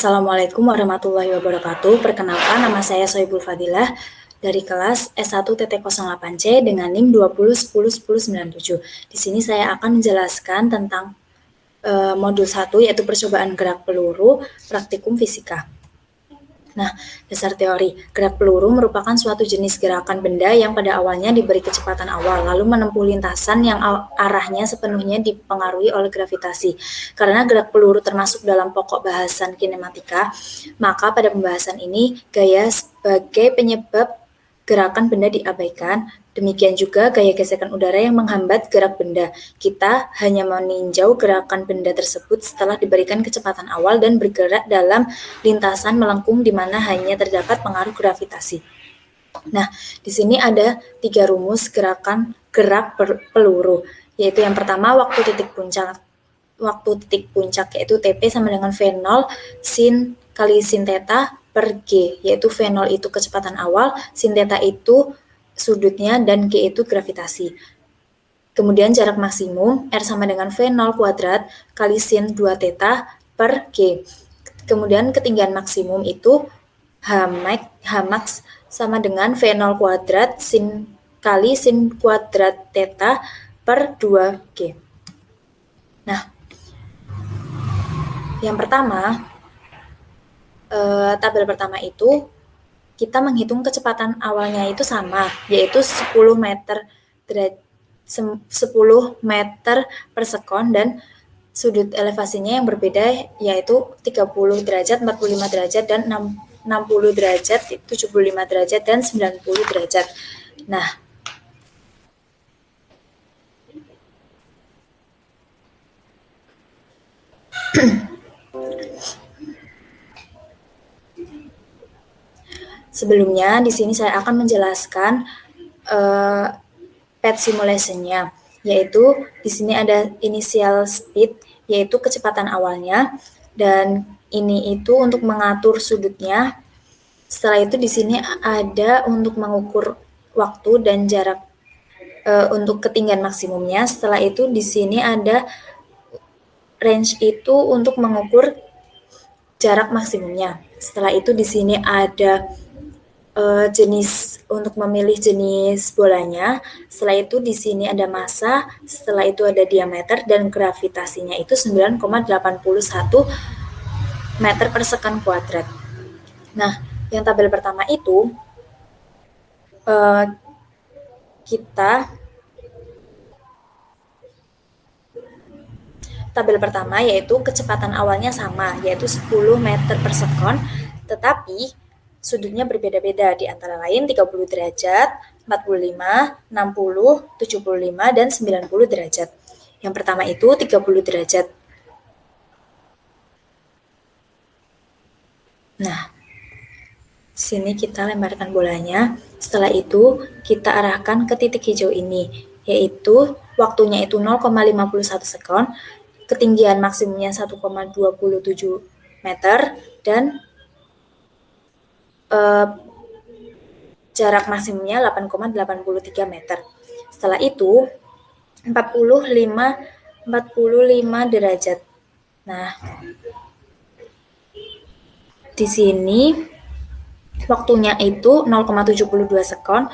Assalamualaikum warahmatullahi wabarakatuh. Perkenalkan, nama saya Sohibul Fadilah dari kelas S1TT08C dengan NIM 20101097. Di sini saya akan menjelaskan tentang modul 1 yaitu percobaan gerak peluru praktikum fisika. Nah, dasar teori. Gerak peluru merupakan suatu jenis gerakan benda yang pada awalnya diberi kecepatan awal, lalu menempuh lintasan yang arahnya sepenuhnya dipengaruhi oleh gravitasi. Karena gerak peluru termasuk dalam pokok bahasan kinematika, maka pada pembahasan ini gaya sebagai penyebab gerakan benda diabaikan. Demikian juga gaya gesekan udara yang menghambat gerak benda. Kita hanya meninjau gerakan benda tersebut setelah diberikan kecepatan awal dan bergerak dalam lintasan melengkung di mana hanya terdapat pengaruh gravitasi. Nah, di sini ada 3 rumus gerakan gerak peluru, yaitu yang pertama waktu titik puncak. Waktu titik puncak yaitu TP sama dengan V0 sin kali sin theta per G, yaitu V0 itu kecepatan awal, sin theta itu sudutnya, dan G itu gravitasi. Kemudian jarak maksimum R sama dengan V0 kuadrat kali sin 2 theta per G. Kemudian ketinggian maksimum itu Hmax sama dengan V0 kuadrat sin kali sin kuadrat theta per 2G. Nah, yang pertama, tabel pertama itu kita menghitung kecepatan awalnya itu sama, yaitu 10 meter per sekon, dan sudut elevasinya yang berbeda yaitu 30 derajat, 45 derajat, dan 60 derajat, 75 derajat, dan 90 derajat. Nah, sebelumnya di sini saya akan menjelaskan path simulation-nya, yaitu di sini ada initial speed, yaitu kecepatan awalnya, dan ini itu untuk mengatur sudutnya. Setelah itu di sini ada untuk mengukur waktu dan jarak untuk ketinggian maksimumnya. Setelah itu di sini ada range itu untuk mengukur jarak maksimumnya. Setelah itu di sini ada jenis untuk memilih jenis bolanya. Setelah itu di sini ada massa, setelah itu ada diameter, dan gravitasinya itu 9,81 meter per sekon kuadrat. Nah, yang tabel pertama itu tabel pertama yaitu kecepatan awalnya sama, yaitu 10 meter per sekon, tetapi sudutnya berbeda-beda, di antara lain 30 derajat, 45, 60, 75, dan 90 derajat. Yang pertama itu 30 derajat. Nah, sini kita lemparkan bolanya. Setelah itu kita arahkan ke titik hijau ini, yaitu waktunya itu 0,51 sekon, ketinggian maksimumnya 1,27 meter, dan jarak maksimumnya 8,83 meter. Setelah itu 45 derajat. Nah, di sini waktunya itu 0,72 sekon,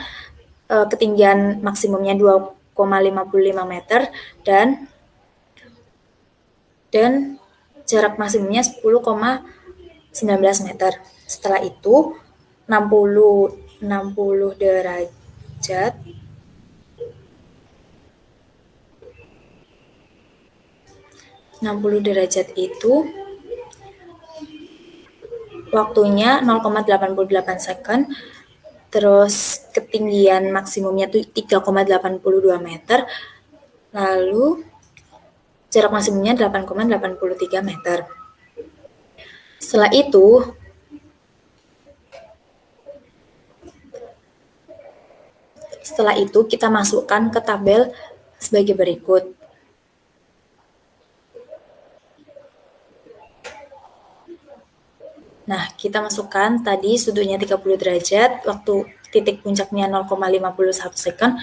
ketinggian maksimumnya 2,55 meter, dan jarak maksimumnya 10,19 meter. Setelah itu 60 derajat, itu waktunya 0,88 second, terus ketinggian maksimumnya itu 3,82 meter, lalu jarak maksimumnya 8,83 meter. Setelah itu kita masukkan ke tabel sebagai berikut. Nah, kita masukkan tadi sudutnya 30 derajat, waktu titik puncaknya 0,51 second,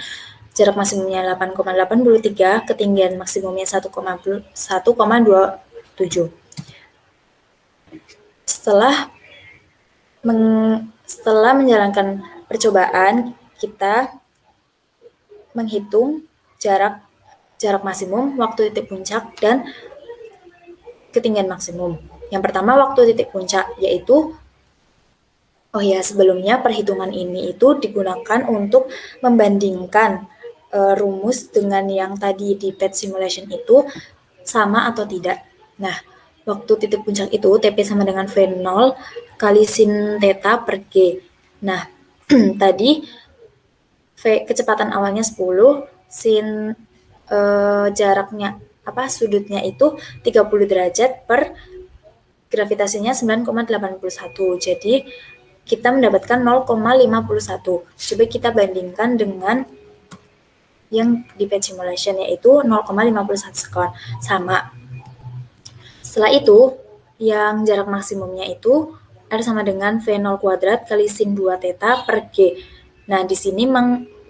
jarak maksimumnya 8,83, ketinggian maksimumnya 1,27. Setelah menjalankan percobaan, kita menghitung jarak maksimum, waktu titik puncak, dan ketinggian maksimum. Yang pertama waktu titik puncak, yaitu sebelumnya perhitungan ini itu digunakan untuk membandingkan rumus dengan yang tadi di PET simulation itu sama atau tidak. Nah, waktu titik puncak itu TP sama dengan V0 kali sin theta per G. Nah, tadi kecepatan awalnya 10, sin jaraknya sudutnya itu 30 derajat per gravitasinya 9,81. Jadi kita mendapatkan 0,51. Coba kita bandingkan dengan yang di PET simulation, yaitu 0,51 sekon. Sama. Setelah itu, yang jarak maksimumnya itu R sama dengan V0 kuadrat kali sin 2 theta per G. Nah, di sini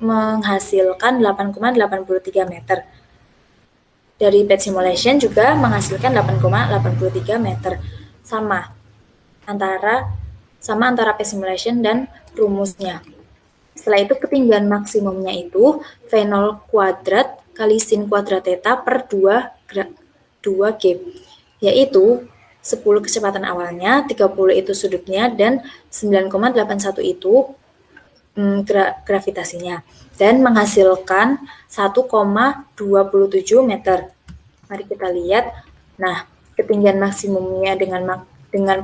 menghasilkan 8,83 meter. Dari PET simulation juga menghasilkan 8,83 meter. Sama antara PET simulation dan rumusnya. Setelah itu ketinggian maksimumnya itu V0 kuadrat kali sin kuadrat theta per 2G, yaitu 10 kecepatan awalnya, 30 itu sudutnya, dan 9,81 itu gravitasinya, dan menghasilkan 1,27 meter. Mari kita lihat. Nah, ketinggian maksimumnya dengan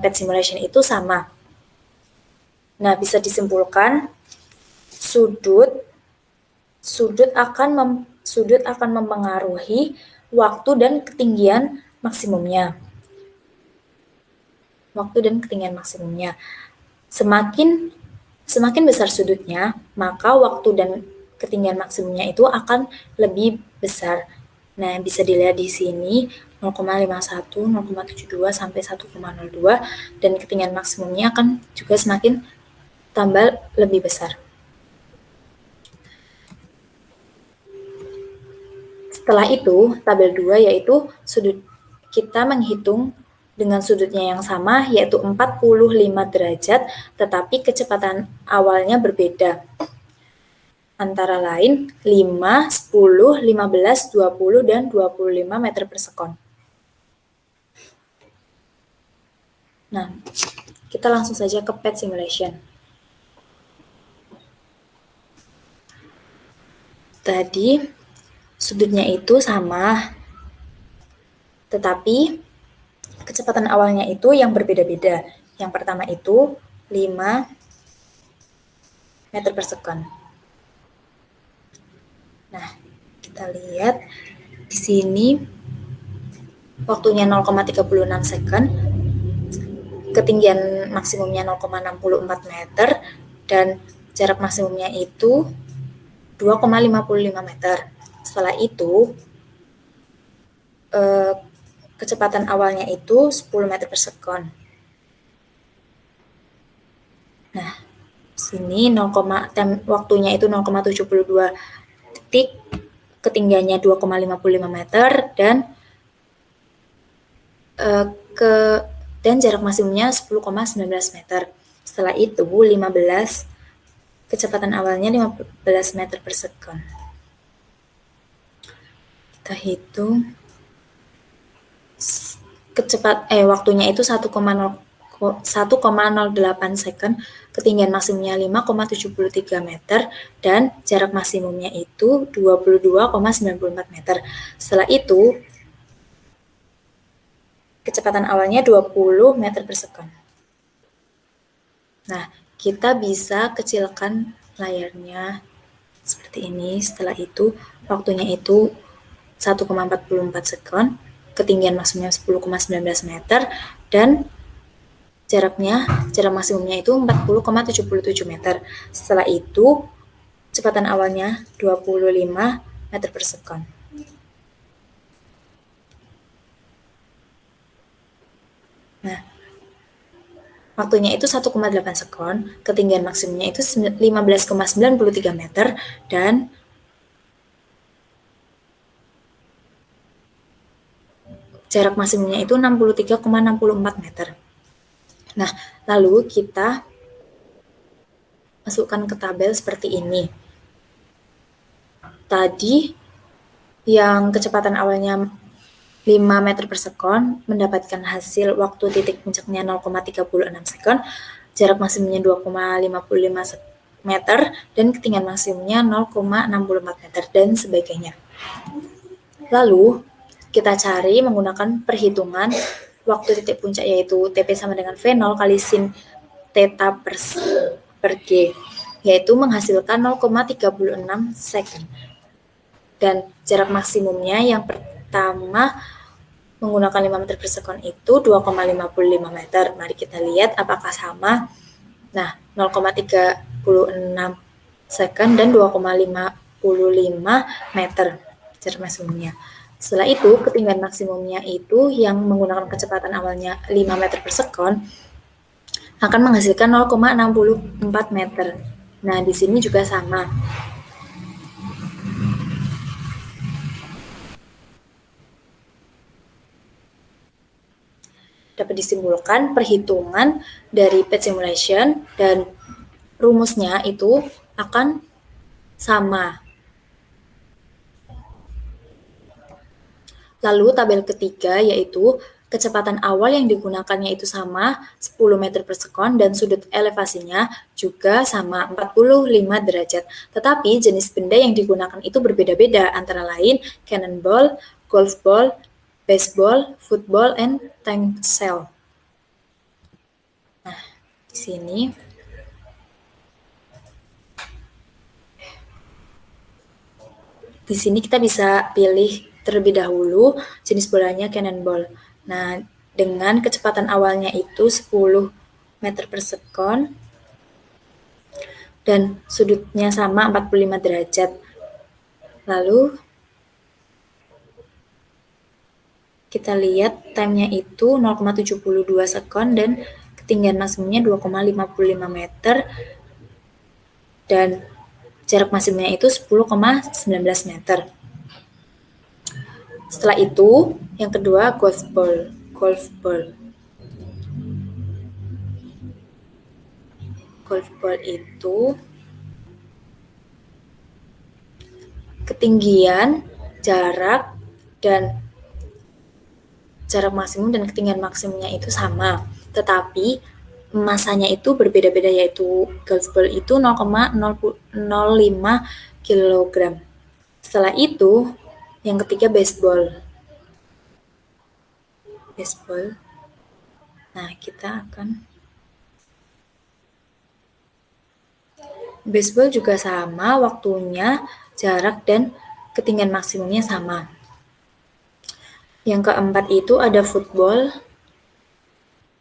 PET simulation itu sama. Nah, bisa disimpulkan sudut akan mempengaruhi waktu dan ketinggian maksimumnya. Semakin besar sudutnya, maka waktu dan ketinggian maksimumnya itu akan lebih besar. Nah, bisa dilihat di sini 0,51, 0,72 sampai 1,02, dan ketinggian maksimumnya akan juga semakin tambah lebih besar. Setelah itu, tabel 2 yaitu sudut. Kita menghitung dengan sudutnya yang sama, yaitu 45 derajat, tetapi kecepatan awalnya berbeda. Antara lain 5, 10, 15, 20, dan 25 meter per sekon. Nah, kita langsung saja ke PET simulation. Tadi sudutnya itu sama, tetapi kecepatan awalnya itu yang berbeda-beda. Yang pertama itu 5 meter per sekon. Nah, kita lihat di sini waktunya 0,36 second, ketinggian maksimumnya 0,64 meter, dan jarak maksimumnya itu 2,55 meter. Setelah itu, kecepatan awalnya itu 10 meter per sekon. Nah, sini waktunya itu 0,72 detik, ketinggiannya 2,55 meter, dan jarak maksimumnya 10,19 meter. Setelah itu 15, kecepatan awalnya 15 meter per sekon. Kita hitung waktunya itu 1,08 second, ketinggian maksimumnya 5,73 meter, dan jarak maksimumnya itu 22,94 meter. Setelah itu, kecepatan awalnya 20 meter per second. Nah, kita bisa kecilkan layarnya seperti ini. Setelah itu, waktunya itu 1,44 second, ketinggian maksimumnya 10,19 meter, dan jarak maksimumnya itu 40,77 meter. Setelah itu, kecepatan awalnya 25 meter per second. Nah, waktunya itu 1,8 sekon, ketinggian maksimumnya itu 15,93 meter, dan jarak maksimumnya itu 63,64 meter. Nah, lalu kita masukkan ke tabel seperti ini. Tadi yang kecepatan awalnya 5 meter per sekon mendapatkan hasil waktu titik puncaknya 0,36 sekon, jarak maksimumnya 2,55 meter, dan ketinggian maksimumnya 0,64 meter, dan sebagainya. Lalu, kita cari menggunakan perhitungan waktu titik puncak, yaitu TP sama dengan V0 kali sin theta per G, yaitu menghasilkan 0,36 second. Dan jarak maksimumnya yang pertama menggunakan 5 meter per sekon itu 2,55 meter. Mari kita lihat apakah sama. Nah, 0,36 second dan 2,55 meter jarak maksimumnya. Setelah itu, ketinggian maksimumnya itu yang menggunakan kecepatan awalnya 5 meter per sekon akan menghasilkan 0,64 meter. Nah, di sini juga sama. Dapat disimpulkan perhitungan dari pet simulation dan rumusnya itu akan sama. Lalu tabel ketiga yaitu kecepatan awal yang digunakannya itu sama 10 meter per sekon dan sudut elevasinya juga sama 45 derajat. Tetapi jenis benda yang digunakan itu berbeda-beda, antara lain cannonball, golf ball, baseball, football, and tank shell. Nah, di sini kita bisa pilih terlebih dahulu jenis bolanya cannonball. Nah, dengan kecepatan awalnya itu 10 meter per sekon dan sudutnya sama 45 derajat. Lalu kita lihat time-nya itu 0,72 sekon dan ketinggian maksimumnya 2,55 meter dan jarak maksimumnya itu 10,19 meter. Setelah itu, yang kedua golf ball. Golf ball itu ketinggian, jarak, dan jarak maksimum dan ketinggian maksimumnya itu sama, tetapi masanya itu berbeda-beda, yaitu golf ball itu 0,005 kg. Setelah itu, yang ketiga baseball. Nah, baseball juga sama waktunya, jarak, dan ketinggian maksimumnya sama. Yang keempat itu ada football.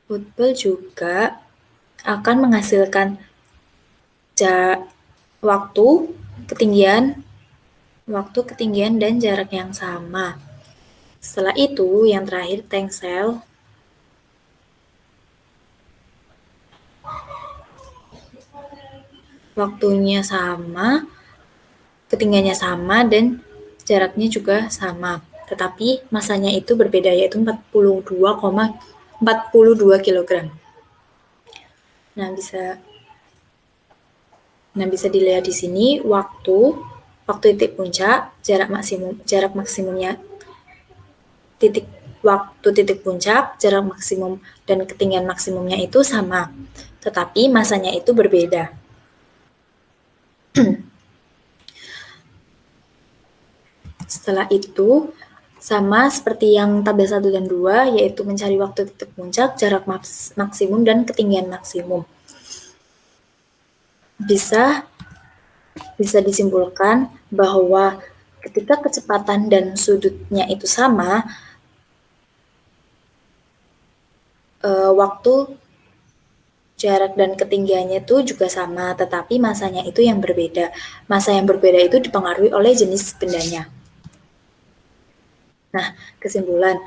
Football juga akan menghasilkan waktu, ketinggian, dan jarak yang sama. Setelah itu, yang terakhir tank shell. Waktunya sama, ketinggiannya sama, dan jaraknya juga sama. Tetapi masanya itu berbeda, yaitu 42 kg. Nah, bisa dilihat di sini waktu titik puncak, jarak maksimumnya waktu titik puncak, jarak maksimum, dan ketinggian maksimumnya itu sama, tetapi masanya itu berbeda. Setelah itu, sama seperti yang tabel 1 dan 2, yaitu mencari waktu titik puncak, jarak maksimum, dan ketinggian maksimum. Bisa disimpulkan bahwa ketika kecepatan dan sudutnya itu sama, waktu, jarak, dan ketinggiannya itu juga sama, tetapi masanya itu yang berbeda. Masa yang berbeda itu dipengaruhi oleh jenis bendanya. Nah, kesimpulan.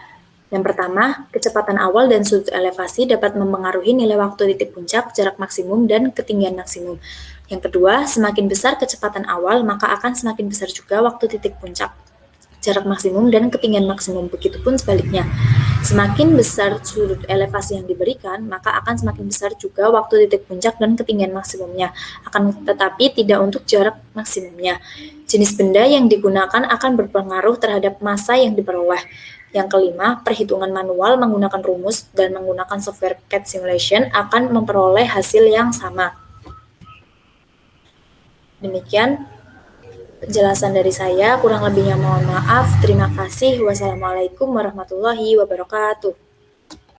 Yang pertama, kecepatan awal dan sudut elevasi dapat mempengaruhi nilai waktu titik puncak, jarak maksimum, dan ketinggian maksimum. Yang kedua, semakin besar kecepatan awal, maka akan semakin besar juga waktu titik puncak, jarak maksimum dan ketinggian maksimum. Begitupun sebaliknya. Semakin besar sudut elevasi yang diberikan, maka akan semakin besar juga waktu titik puncak dan ketinggian maksimumnya. Akan tetapi tidak untuk jarak maksimumnya. Jenis benda yang digunakan akan berpengaruh terhadap massa yang diperoleh. Yang kelima, perhitungan manual menggunakan rumus dan menggunakan software CAD simulation akan memperoleh hasil yang sama. Demikian penjelasan dari saya, kurang lebihnya mohon maaf. Terima kasih. Wassalamualaikum warahmatullahi wabarakatuh.